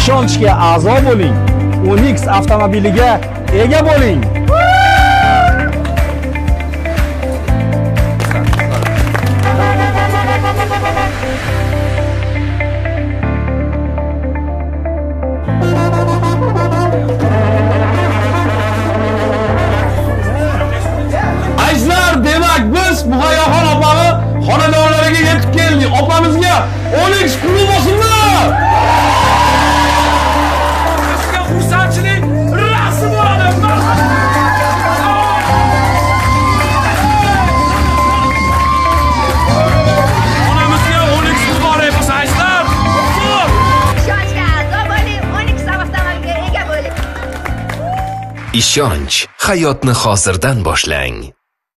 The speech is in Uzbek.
ishonchga a'zo bo'ling. Onyx avtomobiliga ega bo'ling. Demak biz Muhayyoxon opani xonadonlariga yetib keldik. Opamizga Onyx puli bo'lsinlar. Bizga xursandchilik rasm bo'ladi. Onamizga Onyx muborak bo'lsangizlar. Ishonchga a'zo bo'ling, Onyx avtomobiliga ega bo'ling. Ishonch hayotni hozirdan boshlang.